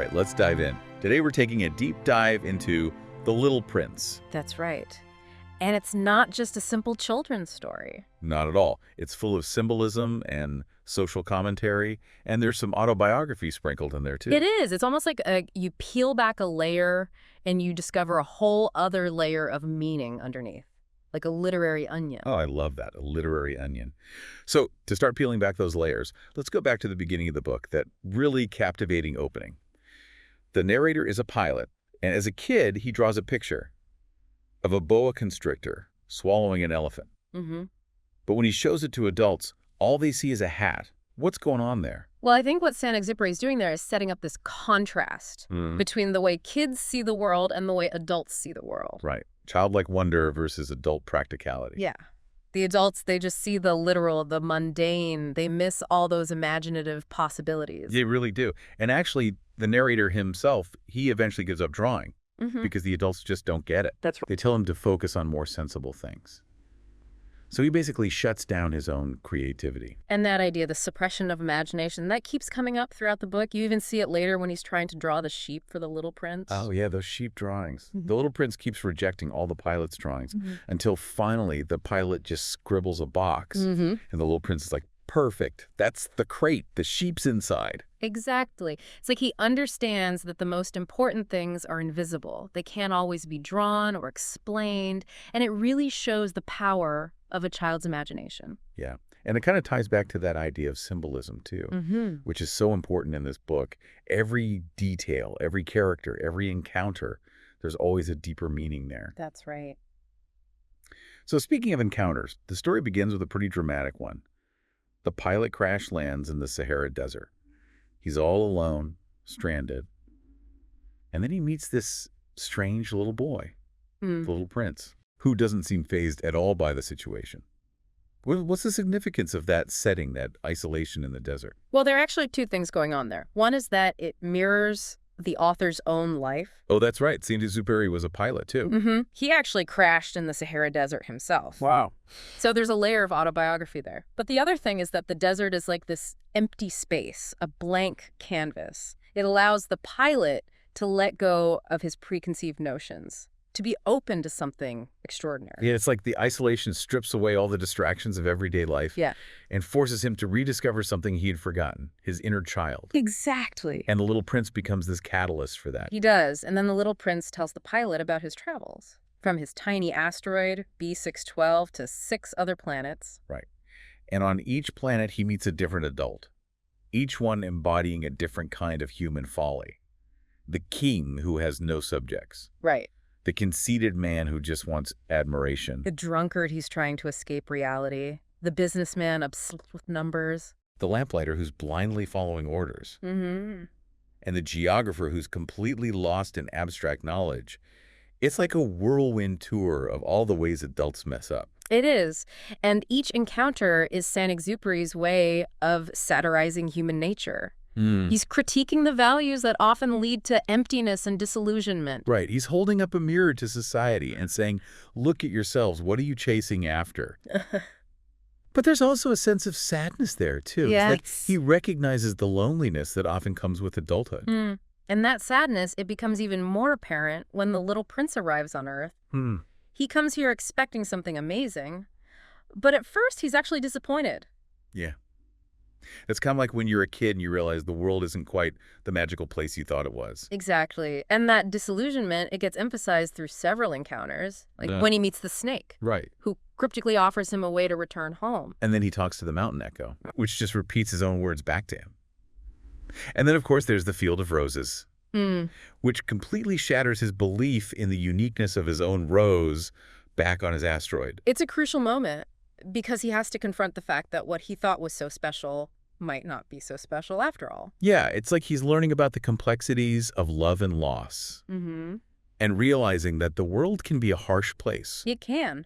right, let's dive in. Today we're taking a deep dive into The Little Prince. That's right. And it's not just a simple children's story. Not at all. It's full of symbolism and social commentary, and there's some autobiography sprinkled in there too. It is. It's almost like you peel back a layer and you discover a whole other layer of meaning underneath, like a literary onion. Oh, I love that, a literary onion. So to start peeling back those layers, let's go back to the beginning of the book, that really captivating opening. The narrator is a pilot, and as a kid, he draws a picture of a boa constrictor swallowing an elephant. Mm-hmm. But when he shows it to adults, all they see is a hat. What's going on there? Well, I think what Saint-Exupéry is doing there is setting up this contrast between the way kids see the world and the way adults see the world. Right. Childlike wonder versus adult practicality. Yeah. The adults, they just see the literal, the mundane. They miss all those imaginative possibilities. They really do. And actually, the narrator himself, he eventually gives up drawing because the adults just don't get it. That's right. They tell him to focus on more sensible things. So he basically shuts down his own creativity. And that idea, the suppression of imagination, that keeps coming up throughout the book. You even see it later when he's trying to draw the sheep for the Little Prince. Oh, yeah, those sheep drawings. The Little Prince keeps rejecting all the pilot's drawings until finally the pilot just scribbles a box. And the Little Prince is like, perfect. That's the crate. The sheep's inside. Exactly. It's like he understands that the most important things are invisible. They can't always be drawn or explained. And it really shows the power of a child's imagination. Yeah. And it kind of ties back to that idea of symbolism, too, which is so important in this book. Every detail, every character, every encounter, there's always a deeper meaning there. That's right. So speaking of encounters, the story begins with a pretty dramatic one. The pilot crash lands in the Sahara Desert. He's all alone, stranded. And then he meets this strange little boy, the Little Prince, who doesn't seem fazed at all by the situation. What's the significance of that setting, that isolation in the desert? Well, there are actually two things going on there. One is that it mirrors the author's own life. Oh, that's right. Saint-Exupéry was a pilot, too. He actually crashed in the Sahara Desert himself. Wow. So there's a layer of autobiography there. But the other thing is that the desert is like this empty space, a blank canvas. It allows the pilot to let go of his preconceived notions, to be open to something extraordinary. Yeah, it's like the isolation strips away all the distractions of everyday life and forces him to rediscover something he had forgotten, his inner child. Exactly. And the Little Prince becomes this catalyst for that. He does. And then the Little Prince tells the pilot about his travels, from his tiny asteroid, B612, to 6 other planets. Right. And on each planet, he meets a different adult, each one embodying a different kind of human folly. The king who has no subjects. Right. The conceited man who just wants admiration. The drunkard who's trying to escape reality. The businessman obsessed with numbers. The lamplighter who's blindly following orders. And the geographer who's completely lost in abstract knowledge. It's like a whirlwind tour of all the ways adults mess up. It is. And each encounter is Saint-Exupéry's way of satirizing human nature. He's critiquing the values that often lead to emptiness and disillusionment. Right. He's holding up a mirror to society and saying, look at yourselves. What are you chasing after? But there's also a sense of sadness there, too. Yes. Like he recognizes the loneliness that often comes with adulthood. And that sadness, it becomes even more apparent when the Little Prince arrives on Earth. He comes here expecting something amazing, but at first he's actually disappointed. Yeah. It's kind of like when you're a kid and you realize the world isn't quite the magical place you thought it was. Exactly. And that disillusionment, it gets emphasized through several encounters, like when he meets the snake, who cryptically offers him a way to return home. And then he talks to the mountain echo, which just repeats his own words back to him. And then, of course, there's the field of roses, which completely shatters his belief in the uniqueness of his own rose back on his asteroid. It's a crucial moment because he has to confront the fact that what he thought was so special might not be so special after all. Yeah, it's like he's learning about the complexities of love and loss and realizing that the world can be a harsh place. It can.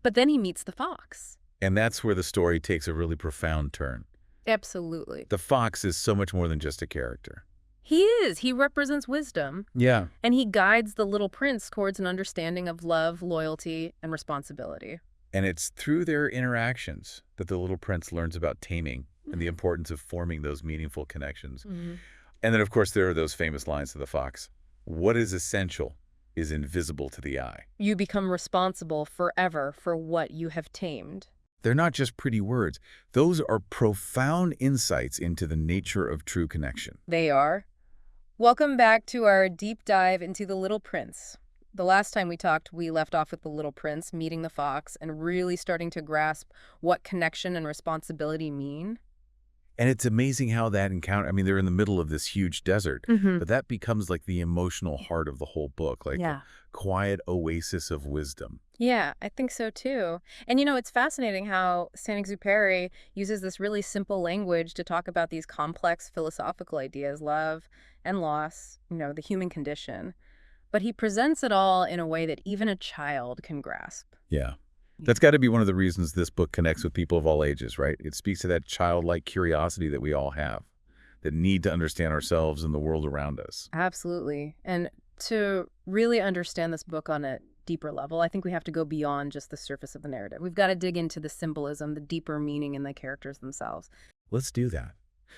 But then he meets the fox. And that's where the story takes a really profound turn. Absolutely. The fox is so much more than just a character. He is. He represents wisdom. Yeah. And he guides the Little Prince towards an understanding of love, loyalty, and responsibility. And it's through their interactions that the Little Prince learns about taming and the importance of forming those meaningful connections. And then, of course, there are those famous lines to the fox. What is essential is invisible to the eye. You become responsible forever for what you have tamed. They're not just pretty words. Those are profound insights into the nature of true connection. They are. Welcome back to our deep dive into The Little Prince. The last time we talked, we left off with the Little Prince meeting the fox and really starting to grasp what connection and responsibility mean. And it's amazing how that encounter, I mean, they're in the middle of this huge desert, but that becomes like the emotional heart of the whole book, like Yeah. a quiet oasis of wisdom. Yeah, I think so too. And it's fascinating how Saint-Exupéry uses this really simple language to talk about these complex philosophical ideas, love and loss, the human condition. But he presents it all in a way that even a child can grasp. Yeah. That's got to be one of the reasons this book connects with people of all ages, right? It speaks to that childlike curiosity that we all have, that need to understand ourselves and the world around us. Absolutely. And to really understand this book on a deeper level, I think we have to go beyond just the surface of the narrative. We've got to dig into the symbolism, the deeper meaning in the characters themselves. Let's do that.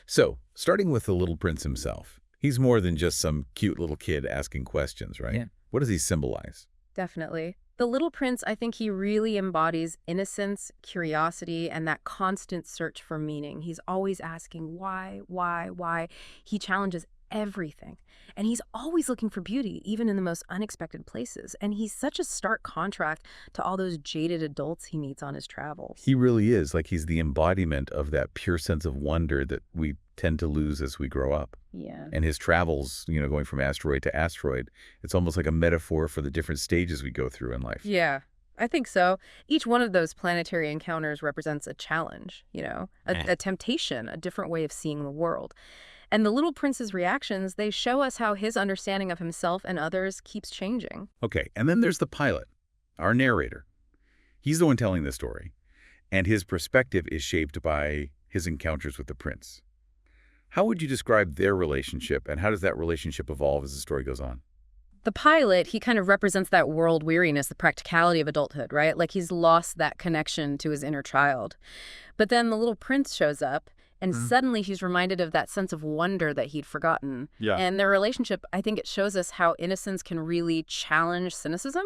So, starting with the Little Prince himself, he's more than just some cute little kid asking questions, right? Yeah. What does he symbolize? Definitely. The Little Prince, I think he really embodies innocence, curiosity, and that constant search for meaning. He's always asking why, why. He challenges everything. And he's always looking for beauty, even in the most unexpected places. And he's such a stark contrast to all those jaded adults he meets on his travels. He really is. Like he's the embodiment of that pure sense of wonder that we tend to lose as we grow up. Yeah. And his travels, going from asteroid to asteroid, it's almost like a metaphor for the different stages we go through in life. Yeah, I think so. Each one of those planetary encounters represents a challenge, a temptation, a different way of seeing the world. And the Little Prince's reactions, they show us how his understanding of himself and others keeps changing. Okay, and then there's the pilot, our narrator. He's the one telling the story, and his perspective is shaped by his encounters with the prince. How would you describe their relationship, and how does that relationship evolve as the story goes on? The pilot, he kind of represents that world weariness, the practicality of adulthood, right? Like he's lost that connection to his inner child. But then the Little Prince shows up, and suddenly he's reminded of that sense of wonder that he'd forgotten. Yeah. And their relationship, I think it shows us how innocence can really challenge cynicism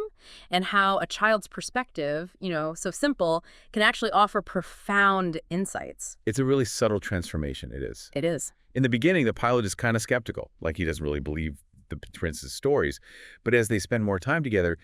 and how a child's perspective, so simple, can actually offer profound insights. It's a really subtle transformation, it is. It is. In the beginning, the pilot is kind of skeptical, like he doesn't really believe the prince's stories. But as they spend more time together,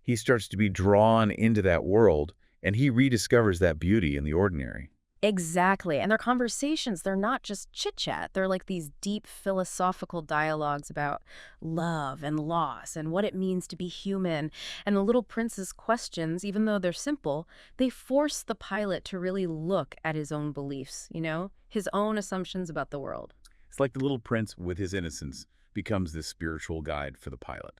he starts to be drawn into that world, and he rediscovers that beauty in the ordinary. Exactly. And their conversations, they're not just chit-chat. They're like these deep philosophical dialogues about love and loss and what it means to be human. And the Little Prince's questions, even though they're simple, they force the pilot to really look at his own beliefs, his own assumptions about the world. It's like the Little Prince, with his innocence, becomes this spiritual guide for the pilot,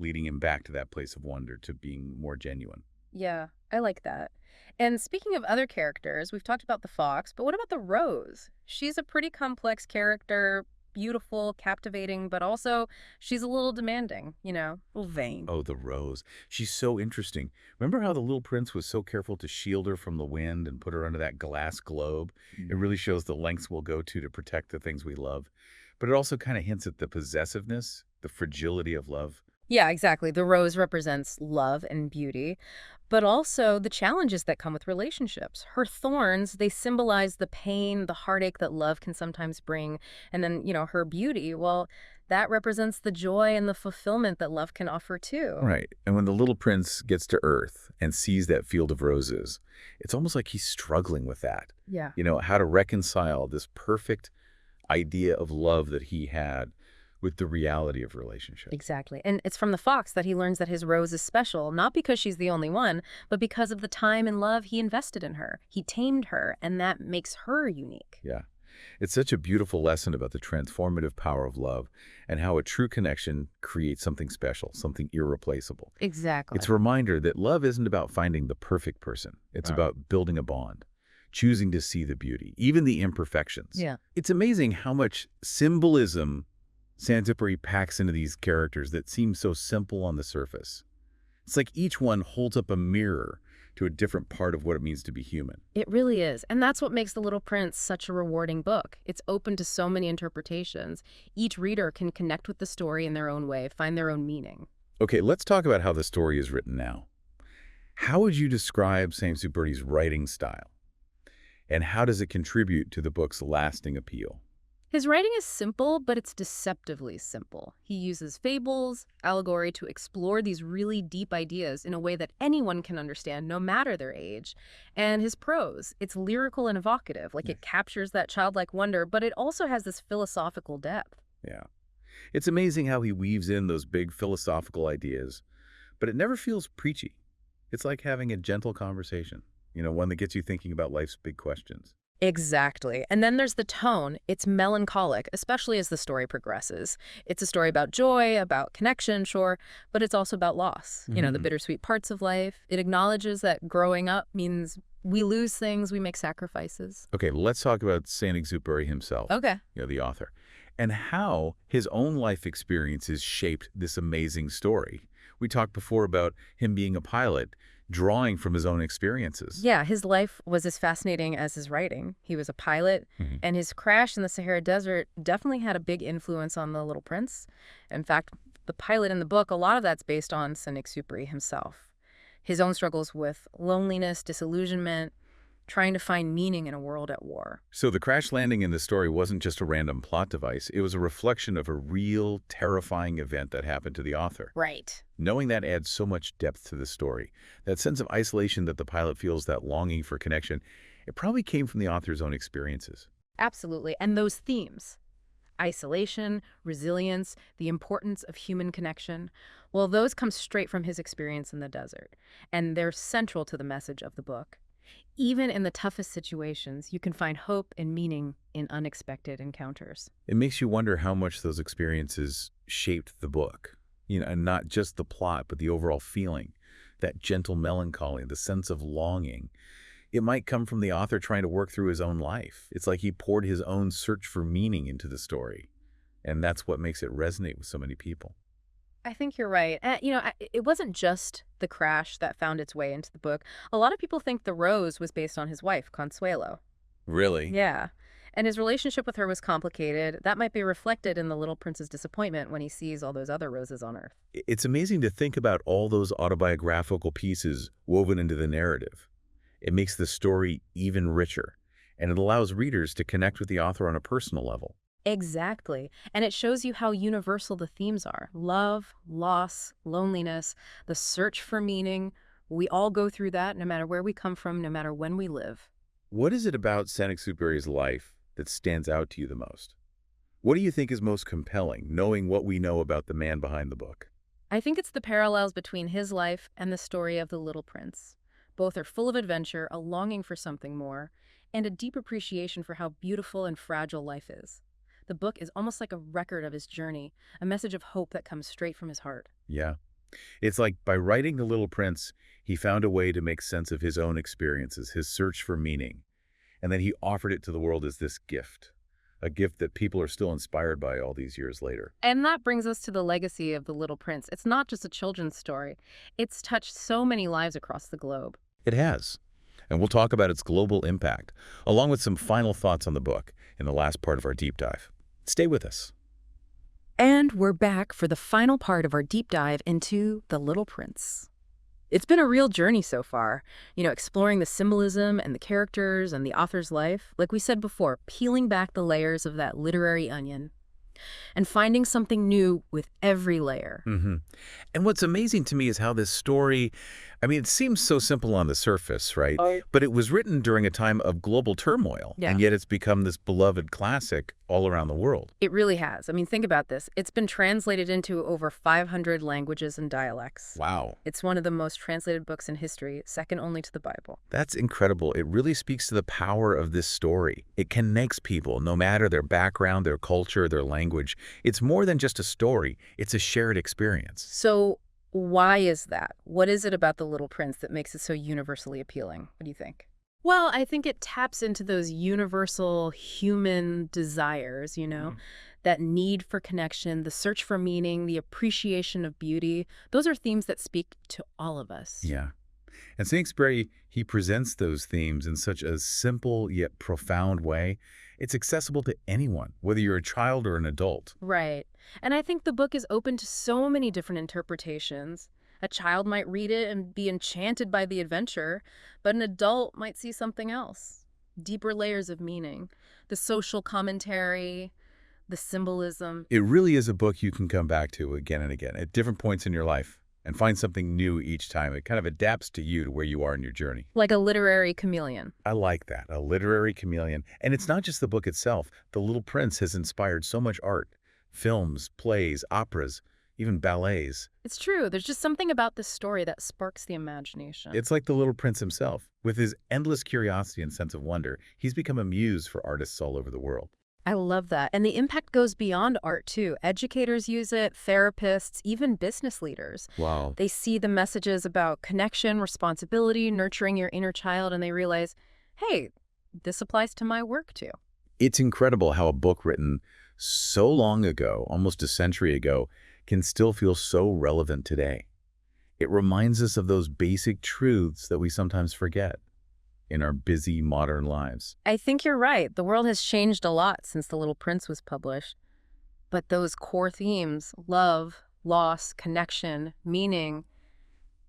leading him back to that place of wonder, to being more genuine. Yeah, I like that. And speaking of other characters, we've talked about the fox, but what about the rose? She's a pretty complex character, beautiful, captivating, but also she's a little demanding, a little vain. Oh, the rose. She's so interesting. Remember how the Little Prince was so careful to shield her from the wind and put her under that glass globe? It really shows the lengths we'll go to protect the things we love. But it also kind of hints at the possessiveness, the fragility of love. Yeah, exactly. The rose represents love and beauty, but also the challenges that come with relationships. Her thorns, they symbolize the pain, the heartache that love can sometimes bring. And then, her beauty, well, that represents the joy and the fulfillment that love can offer too. Right. And when the Little Prince gets to Earth and sees that field of roses, it's almost like he's struggling with that. Yeah. How to reconcile this perfect idea of love that he had with the reality of relationships. Exactly. And it's from the fox that he learns that his rose is special, not because she's the only one, but because of the time and love he invested in her. He tamed her, and that makes her unique. Yeah. It's such a beautiful lesson about the transformative power of love and how a true connection creates something special, something irreplaceable. Exactly. It's a reminder that love isn't about finding the perfect person. It's about building a bond, choosing to see the beauty, even the imperfections. Yeah. It's amazing how much symbolism Saint-Exupéry packs into these characters that seem so simple on the surface. It's like each one holds up a mirror to a different part of what it means to be human. It really is. And that's what makes The Little Prince such a rewarding book. It's open to so many interpretations. Each reader can connect with the story in their own way, find their own meaning. Okay, let's talk about how the story is written now. How would you describe Saint-Exupéry's writing style? And how does it contribute to the book's lasting appeal? His writing is simple, but it's deceptively simple. He uses fables, allegory to explore these really deep ideas in a way that anyone can understand, no matter their age. And his prose, it's lyrical and evocative, like it captures that childlike wonder, but it also has this philosophical depth. Yeah. It's amazing how he weaves in those big philosophical ideas, but it never feels preachy. It's like having a gentle conversation, one that gets you thinking about life's big questions. Exactly. And then there's the tone. It's melancholic, especially as the story progresses. It's a story about joy, about connection, sure, but it's also about loss, the bittersweet parts of life. It acknowledges that growing up means we lose things, we make sacrifices. Okay, let's talk about Saint-Exupéry himself, Okay. The author, and how his own life experiences shaped this amazing story. We talked before about him being a pilot, drawing from his own experiences. Yeah, his life was as fascinating as his writing. He was a pilot, and his crash in the Sahara Desert definitely had a big influence on The Little Prince. In fact, the pilot in the book, a lot of that's based on Saint-Exupéry himself. His own struggles with loneliness, disillusionment, trying to find meaning in a world at war. So the crash landing in the story wasn't just a random plot device. It was a reflection of a real, terrifying event that happened to the author. Right. Knowing that adds so much depth to the story. That sense of isolation that the pilot feels, that longing for connection, it probably came from the author's own experiences. Absolutely. And those themes, isolation, resilience, the importance of human connection, well, those come straight from his experience in the desert. And they're central to the message of the book. Even in the toughest situations, you can find hope and meaning in unexpected encounters. It makes you wonder how much those experiences shaped the book, and not just the plot, but the overall feeling, that gentle melancholy, the sense of longing. It might come from the author trying to work through his own life. It's like he poured his own search for meaning into the story, and that's what makes it resonate with so many people. I think you're right. It wasn't just the crash that found its way into the book. A lot of people think the rose was based on his wife, Consuelo. Really? Yeah. And his relationship with her was complicated. That might be reflected in the Little Prince's disappointment when he sees all those other roses on Earth. It's amazing to think about all those autobiographical pieces woven into the narrative. It makes the story even richer, and it allows readers to connect with the author on a personal level. Exactly. And it shows you how universal the themes are. Love, loss, loneliness, the search for meaning. We all go through that no matter where we come from, no matter when we live. What is it about Saint-Exupéry's life that stands out to you the most? What do you think is most compelling, knowing what we know about the man behind the book? I think it's the parallels between his life and the story of the Little Prince. Both are full of adventure, a longing for something more, and a deep appreciation for how beautiful and fragile life is. The book is almost like a record of his journey, a message of hope that comes straight from his heart. Yeah. It's like by writing The Little Prince, he found a way to make sense of his own experiences, his search for meaning, and then he offered it to the world as this gift, a gift that people are still inspired by all these years later. And that brings us to the legacy of The Little Prince. It's not just a children's story. It's touched so many lives across the globe. It has. And we'll talk about its global impact, along with some final thoughts on the book in the last part of our deep dive. Stay with us. And we're back for the final part of our deep dive into The Little Prince. It's been a real journey so far, exploring the symbolism and the characters and the author's life. Like we said before, peeling back the layers of that literary onion and finding something new with every layer. And what's amazing to me is how this story, it seems so simple on the surface, right? But it was written during a time of global turmoil, Yeah. and yet it's become this beloved classic all around the world. It really has. Think about this. It's been translated into over 500 languages and dialects. Wow. It's one of the most translated books in history, second only to the Bible. That's incredible. It really speaks to the power of this story. It connects people, no matter their background, their culture, their language. It's more than just a story. It's a shared experience. So why is that? What is it about The Little Prince that makes it so universally appealing? What do you think? Well, I think it taps into those universal human desires, that need for connection, the search for meaning, the appreciation of beauty. Those are themes that speak to all of us. Yeah. And Saint-Exupéry, he presents those themes in such a simple yet profound way. It's accessible to anyone, whether you're a child or an adult. Right. And I think the book is open to so many different interpretations. A child might read it and be enchanted by the adventure, but an adult might see something else. Deeper layers of meaning. The social commentary, the symbolism. It really is a book you can come back to again and again at different points in your life and find something new each time. It kind of adapts to you, to where you are in your journey. Like a literary chameleon. I like that, a literary chameleon. And it's not just the book itself. The Little Prince has inspired so much art, films, plays, operas, even ballets. It's true. There's just something about this story that sparks the imagination. It's like the Little Prince himself. With his endless curiosity and sense of wonder, he's become a muse for artists all over the world. I love that. And the impact goes beyond art, too. Educators use it, therapists, even business leaders. Wow. They see the messages about connection, responsibility, nurturing your inner child, and they realize, hey, this applies to my work, too. It's incredible how a book written so long ago, almost a century ago, can still feel so relevant today. It reminds us of those basic truths that we sometimes forget in our busy modern lives. I think you're right. The world has changed a lot since The Little Prince was published. But those core themes, love, loss, connection, meaning,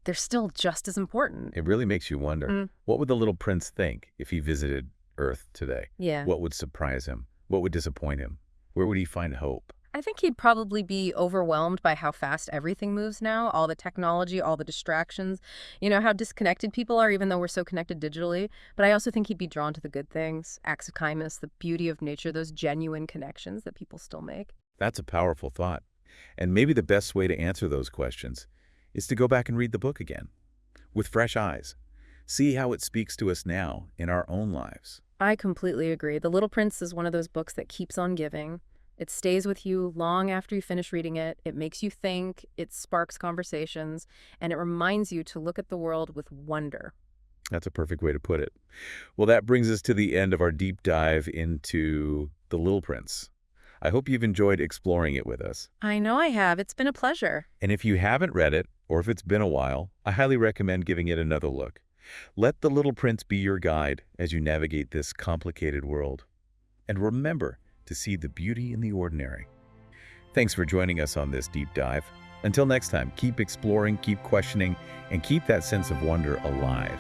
they're still just as important. It really makes you wonder, what would the Little Prince think if he visited Earth today? Yeah. What would surprise him? What would disappoint him? Where would he find hope? I think he'd probably be overwhelmed by how fast everything moves now, all the technology, all the distractions, how disconnected people are, even though we're so connected digitally. But I also think he'd be drawn to the good things, acts of kindness, the beauty of nature, those genuine connections that people still make. That's a powerful thought. And maybe the best way to answer those questions is to go back and read the book again with fresh eyes. See how it speaks to us now in our own lives. I completely agree. The Little Prince is one of those books that keeps on giving. It stays with you long after you finish reading it. It makes you think, it sparks conversations, and it reminds you to look at the world with wonder. That's a perfect way to put it. Well, that brings us to the end of our deep dive into The Little Prince. I hope you've enjoyed exploring it with us. I know I have. It's been a pleasure. And if you haven't read it, or if it's been a while, I highly recommend giving it another look. Let The Little Prince be your guide as you navigate this complicated world. And remember to see the beauty in the ordinary. Thanks for joining us on this deep dive. Until next time, keep exploring, keep questioning, and keep that sense of wonder alive.